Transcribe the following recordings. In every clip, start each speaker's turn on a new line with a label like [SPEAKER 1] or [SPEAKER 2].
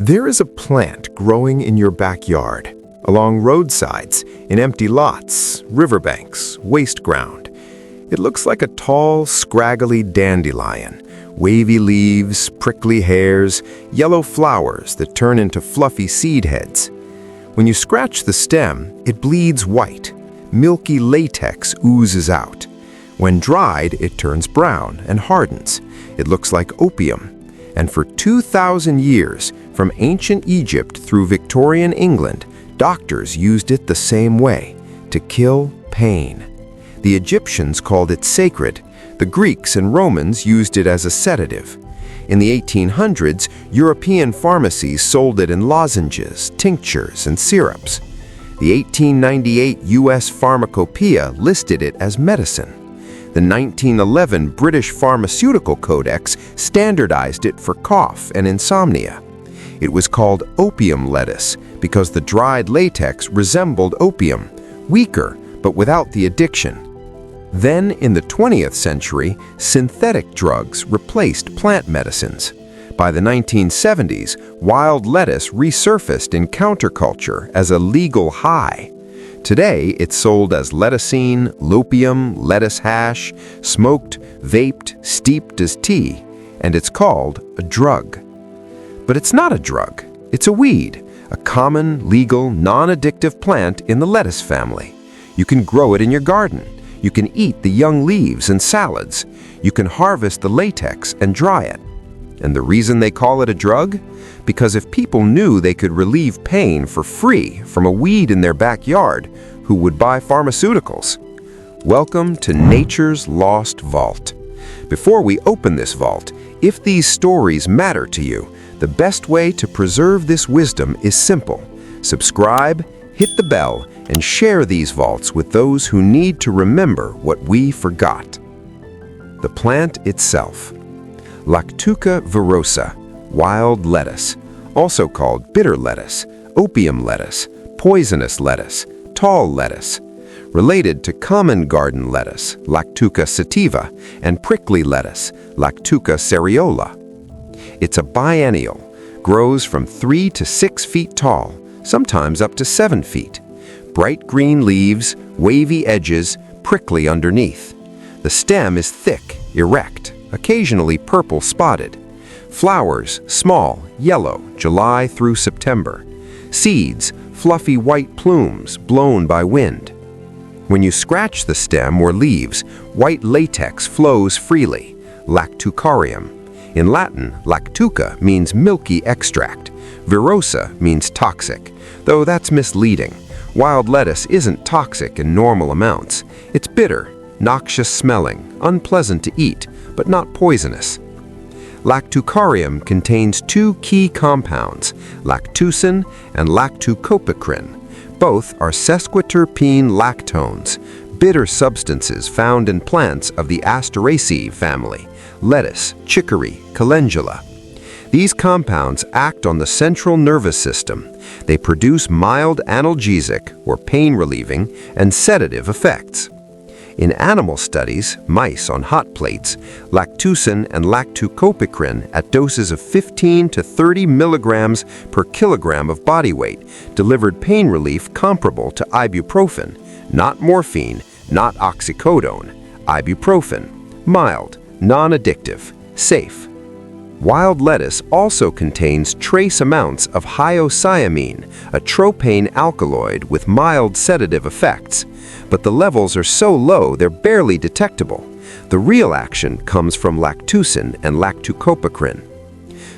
[SPEAKER 1] There is a plant growing in your backyard, along roadsides, in empty lots, riverbanks, waste ground. It looks like a tall, scraggly dandelion, wavy leaves, prickly hairs, yellow flowers that turn into fluffy seed heads. When you scratch the stem, it bleeds white. Milky latex oozes out. When dried, it turns brown and hardens. It looks like opium. And for 2,000 years, from ancient Egypt through Victorian England, doctors used it the same way, to kill pain. The Egyptians called it sacred. The Greeks and Romans used it as a sedative. In the 1800s, European pharmacies sold it in lozenges, tinctures, and syrups. The 1898 U.S. Pharmacopoeia listed it as medicine. The 1911 British Pharmaceutical Codex standardized it for cough and insomnia. It was called opium lettuce because the dried latex resembled opium, weaker but without the addiction. Then, in the 20th century, synthetic drugs replaced plant medicines. By the 1970s, wild lettuce resurfaced in counterculture as a legal high. Today, it's sold as lettucine, lopium, lettuce hash, smoked, vaped, steeped as tea, and it's called a drug. But it's not a drug. It's a weed, a common, legal, non-addictive plant in the lettuce family. You can grow it in your garden. You can eat the young leaves in salads. You can harvest the latex and dry it. And the reason they call it a drug? Because if people knew they could relieve pain for free from a weed in their backyard, who would buy pharmaceuticals? Welcome to Nature's Lost Vault. Before we open this vault, if these stories matter to you, the best way to preserve this wisdom is simple. Subscribe, hit the bell, and share these vaults with those who need to remember what we forgot. The plant itself. Lactuca virosa, wild lettuce, also called bitter lettuce, opium lettuce, poisonous lettuce, tall lettuce, related to common garden lettuce, Lactuca sativa, and prickly lettuce, Lactuca cereola. It's a biennial, grows from 3 to 6 feet tall, sometimes up to 7 feet. Bright green leaves, wavy edges, prickly underneath. The stem is thick, erect, occasionally purple spotted. Flowers, small, yellow, July through September. Seeds, fluffy white plumes, blown by wind. When you scratch the stem or leaves, white latex flows freely, lactucarium. In Latin, lactuca means milky extract. Virosa means toxic, though that's misleading. Wild lettuce isn't toxic in normal amounts. It's bitter, noxious smelling, unpleasant to eat, but not poisonous. Lactucarium contains 2 key compounds, lactucin and lactucopicrin. Both are sesquiterpene lactones, bitter substances found in plants of the Asteraceae family, lettuce, chicory, calendula. These compounds act on the central nervous system. They produce mild analgesic, or pain-relieving, and sedative effects. In animal studies, mice on hot plates, lactucin and lactucopicrin at doses of 15 to 30 milligrams per kilogram of body weight delivered pain relief comparable to ibuprofen, not morphine, not oxycodone. Ibuprofen, mild, non-addictive, safe. Wild lettuce also contains trace amounts of hyoscyamine, a tropane alkaloid with mild sedative effects, but the levels are so low they're barely detectable. The real action comes from lactucin and lactucopicrin.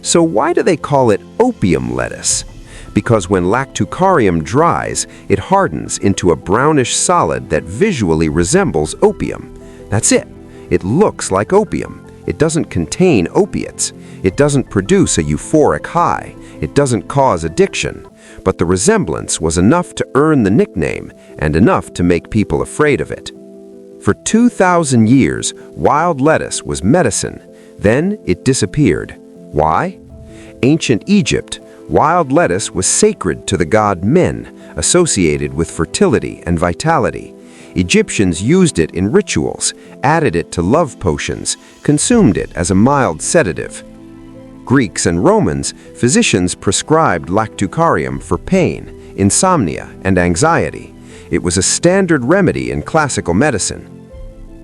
[SPEAKER 1] So why do they call it opium lettuce? Because when lactucarium dries, it hardens into a brownish solid that visually resembles opium. That's it. It looks like opium. It doesn't contain opiates. It doesn't produce a euphoric high. It doesn't cause addiction. But the resemblance was enough to earn the nickname and enough to make people afraid of it. For 2,000 years, wild lettuce was medicine. Then it disappeared. Why? Ancient Egypt, wild lettuce was sacred to the god Men, associated with fertility and vitality. Egyptians used it in rituals, added it to love potions, consumed it as a mild sedative. Greeks and Romans, physicians prescribed lactucarium for pain, insomnia, and anxiety. It was a standard remedy in classical medicine.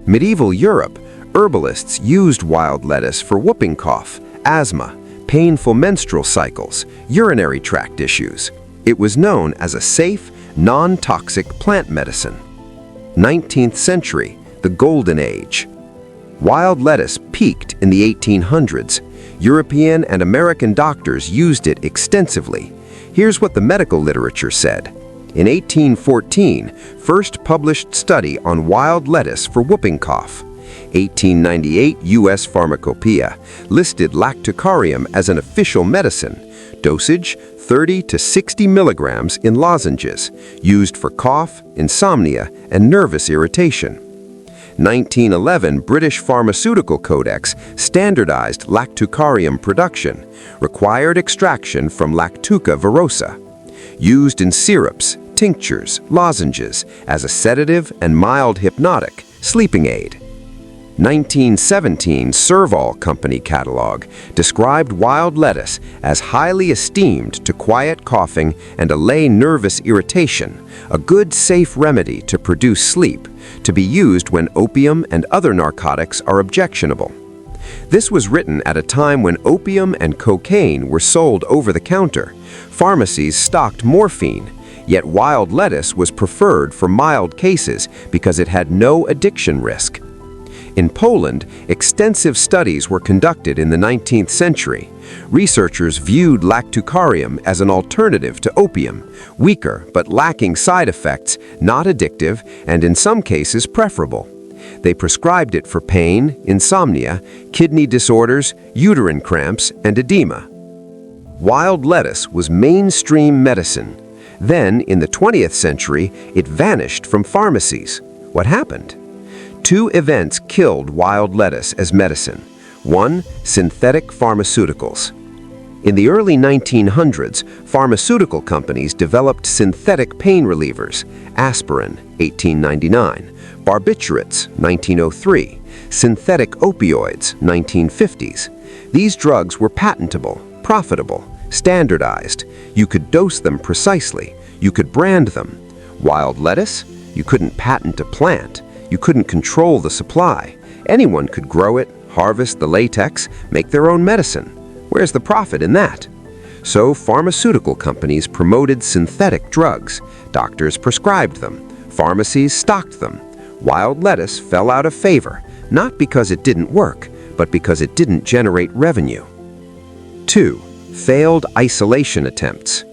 [SPEAKER 1] Medieval Europe, herbalists used wild lettuce for whooping cough, asthma, painful menstrual cycles, urinary tract issues. It was known as a safe, non-toxic plant medicine. 19th century, the Golden Age. Wild lettuce peaked in the 1800s. European and American doctors used it extensively. Here's what the medical literature said. In 1814, first published study on wild lettuce for whooping cough. 1898 U.S. Pharmacopoeia listed lactucarium as an official medicine. Dosage 30 to 60 milligrams in lozenges, used for cough, insomnia, and nervous irritation. 1911 British Pharmaceutical Codex standardized lactucarium production, required extraction from Lactuca virosa. Used in syrups, tinctures, lozenges, as a sedative and mild hypnotic, sleeping aid. 1917 Serval Company catalog described wild lettuce as highly esteemed to quiet coughing and allay nervous irritation, a good safe remedy to produce sleep, to be used when opium and other narcotics are objectionable. This was written at a time when opium and cocaine were sold over the counter. Pharmacies stocked morphine, yet wild lettuce was preferred for mild cases because it had no addiction risk. In Poland, extensive studies were conducted in the 19th century. Researchers viewed lactucarium as an alternative to opium, weaker but lacking side effects, not addictive, and in some cases preferable. They prescribed it for pain, insomnia, kidney disorders, uterine cramps, and edema. Wild lettuce was mainstream medicine. Then, in the 20th century, it vanished from pharmacies. What happened? Two events killed wild lettuce as medicine. One, synthetic pharmaceuticals. In the early 1900s, pharmaceutical companies developed synthetic pain relievers, aspirin, 1899, barbiturates, 1903, synthetic opioids, 1950s. These drugs were patentable, profitable, standardized. You could dose them precisely. You could brand them. Wild lettuce? You couldn't patent a plant. You couldn't control the supply. Anyone could grow it, harvest the latex, make their own medicine. Where's the profit in that? So pharmaceutical companies promoted synthetic drugs. Doctors prescribed them. Pharmacies stocked them. Wild lettuce fell out of favor, not because it didn't work, but because it didn't generate revenue. 2. Failed isolation attempts.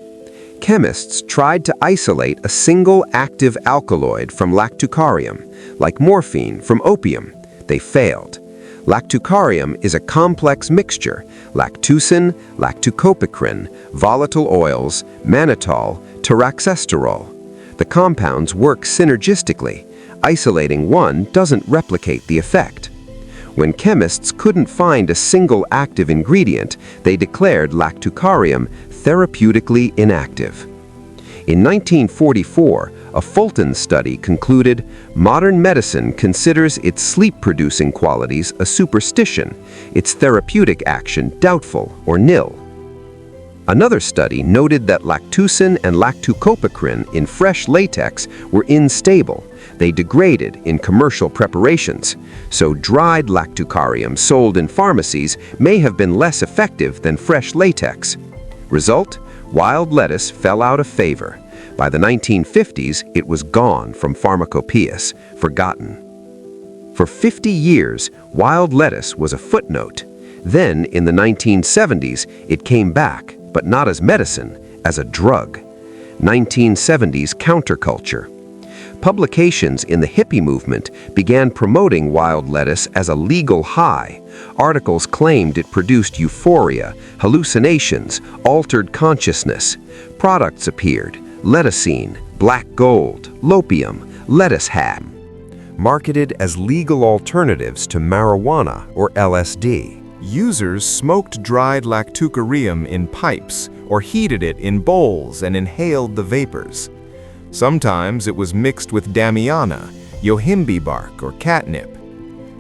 [SPEAKER 1] Chemists tried to isolate a single active alkaloid from lactucarium, like morphine from opium. They failed. Lactucarium is a complex mixture: lactucin, lactucopicrin, volatile oils, mannitol, taraxesterol. The compounds work synergistically. Isolating one doesn't replicate the effect. When chemists couldn't find a single active ingredient, they declared lactucarium therapeutically inactive. In 1944, a Fulton study concluded modern medicine considers its sleep-producing qualities a superstition, its therapeutic action doubtful or nil. Another study noted that lactucin and lactucopicrin in fresh latex were unstable. They degraded in commercial preparations, so dried lactucarium sold in pharmacies may have been less effective than fresh latex. Result? Wild lettuce fell out of favor. By the 1950s, it was gone from pharmacopoeias, forgotten. For 50 years, wild lettuce was a footnote. Then, in the 1970s, it came back, but not as medicine, as a drug. 1970s counterculture. Publications in the hippie movement began promoting wild lettuce as a legal high. Articles claimed it produced euphoria, hallucinations, altered consciousness. Products appeared: lettucine, black gold, lopium, lettuce ham. Marketed as legal alternatives to marijuana or LSD.
[SPEAKER 2] Users smoked dried lactucarium in pipes or heated it in bowls and inhaled the vapors. Sometimes it was mixed with damiana, yohimbe bark, or catnip.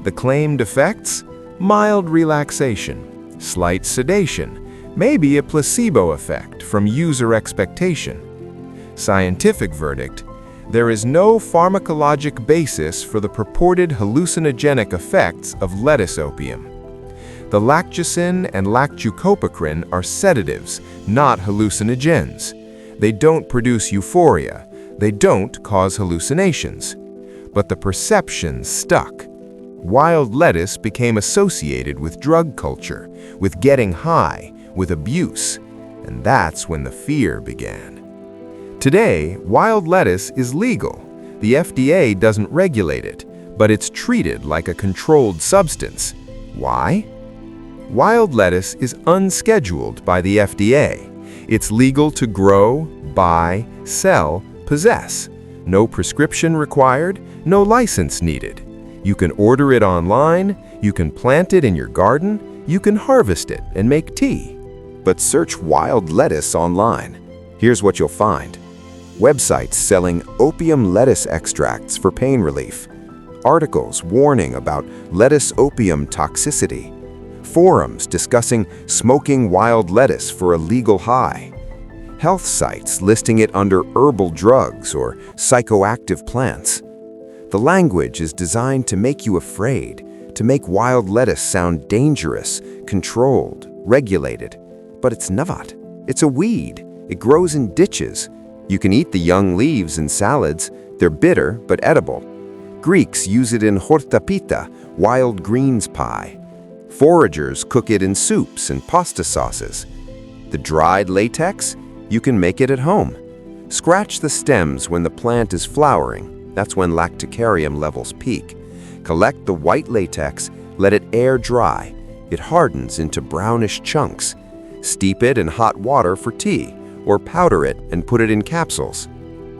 [SPEAKER 2] The claimed effects? Mild relaxation, Slight sedation, maybe a placebo effect from user expectation. Scientific verdict: there is no pharmacologic basis for the purported hallucinogenic effects of lettuce opium. The lactucin and lactucopacrine are sedatives, not hallucinogens. They don't produce euphoria. They don't cause hallucinations. But the perception stuck. Wild lettuce became associated with drug culture, with getting high, with abuse, and that's when the fear began. Today, wild lettuce is legal. The FDA doesn't regulate it, but it's treated like a controlled substance. Why? Wild lettuce is unscheduled by the FDA. It's legal to grow, buy, sell, possess. No prescription required, no license needed. You can order it online, you can plant it in your garden, you can harvest it and make tea.
[SPEAKER 1] But search wild lettuce online. Here's what you'll find. Websites selling opium lettuce extracts for pain relief. Articles warning about lettuce opium toxicity. Forums discussing smoking wild lettuce for a legal high. Health sites listing it under herbal drugs or psychoactive plants. The language is designed to make you afraid, to make wild lettuce sound dangerous, controlled, regulated. But it's not. It's a weed. It grows in ditches. You can eat the young leaves in salads. They're bitter but edible. Greeks use it in hortapita, wild greens pie. Foragers cook it in soups and pasta sauces. The dried latex? You can make it at home. Scratch the stems when the plant is flowering. That's when lactucarium levels peak. Collect the white latex, let it air dry. It hardens into brownish chunks. Steep it in hot water for tea, or powder it and put it in capsules.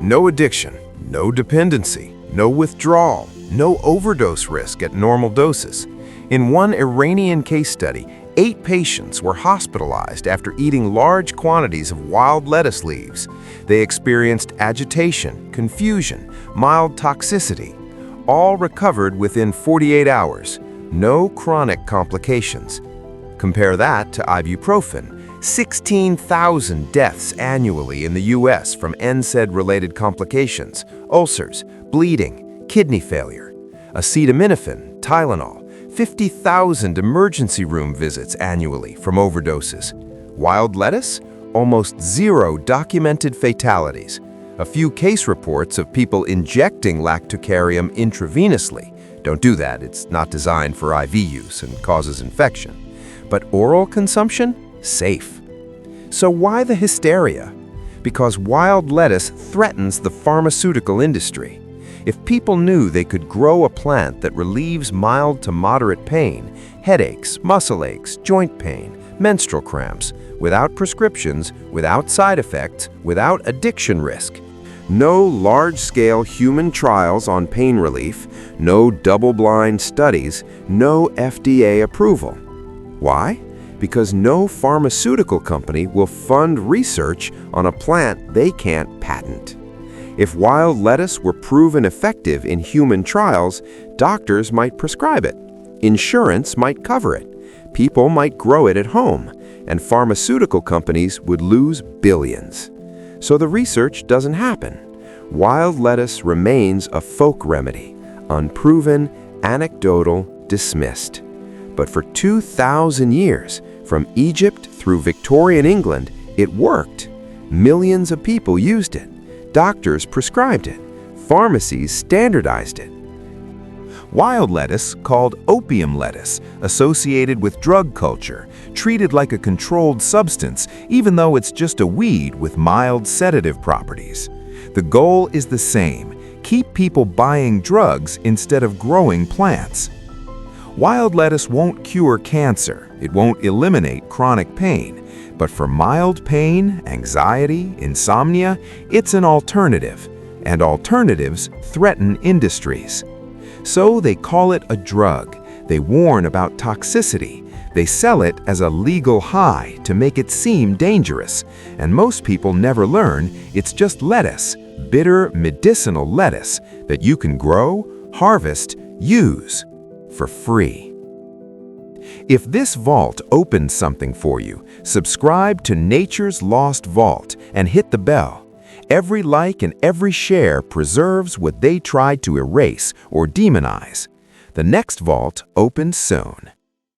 [SPEAKER 1] No addiction, no dependency, no withdrawal, no overdose risk at normal doses. In one Iranian case study, 8 patients were hospitalized after eating large quantities of wild lettuce leaves. They experienced agitation, confusion, mild toxicity, all recovered within 48 hours. No chronic complications. Compare that to ibuprofen. 16,000 deaths annually in the US from NSAID-related complications, ulcers, bleeding, kidney failure. Acetaminophen, Tylenol, 50,000 emergency room visits annually from overdoses. Wild lettuce? Almost 0 documented fatalities. A few case reports of people injecting lactucarium intravenously. Don't do that, it's not designed for IV use and causes infection. But oral consumption? Safe. So why the hysteria? Because wild lettuce threatens the pharmaceutical industry. If people knew they could grow a plant that relieves mild to moderate pain, headaches, muscle aches, joint pain, menstrual cramps, without prescriptions, without side effects, without addiction risk, no large-scale human trials on pain relief, no double-blind studies, no FDA approval. Why? Because no pharmaceutical company will fund research on a plant they can't patent. If wild lettuce were proven effective in human trials, doctors might prescribe it. Insurance might cover it. People might grow it at home, and pharmaceutical companies would lose billions. So the research doesn't happen. Wild lettuce remains a folk remedy, unproven, anecdotal, dismissed. But for 2,000 years, from Egypt through Victorian England, it worked. Millions of people used it. Doctors prescribed it. Pharmacies standardized it. Wild lettuce, called opium lettuce, associated with drug culture, treated like a controlled substance, even though it's just a weed with mild sedative properties. The goal is the same: keep people buying drugs instead of growing plants. Wild lettuce won't cure cancer, it won't eliminate chronic pain, but for mild pain, anxiety, insomnia, it's an alternative, and alternatives threaten industries. So they call it a drug, they warn about toxicity, they sell it as a legal high to make it seem dangerous, and most people never learn it's just lettuce, bitter medicinal lettuce that you can grow, harvest, use for free.
[SPEAKER 2] If this vault opened something for you, subscribe to Nature's Lost Vault and hit the bell. Every like and every share preserves what they tried to erase or demonize. The next vault opens soon.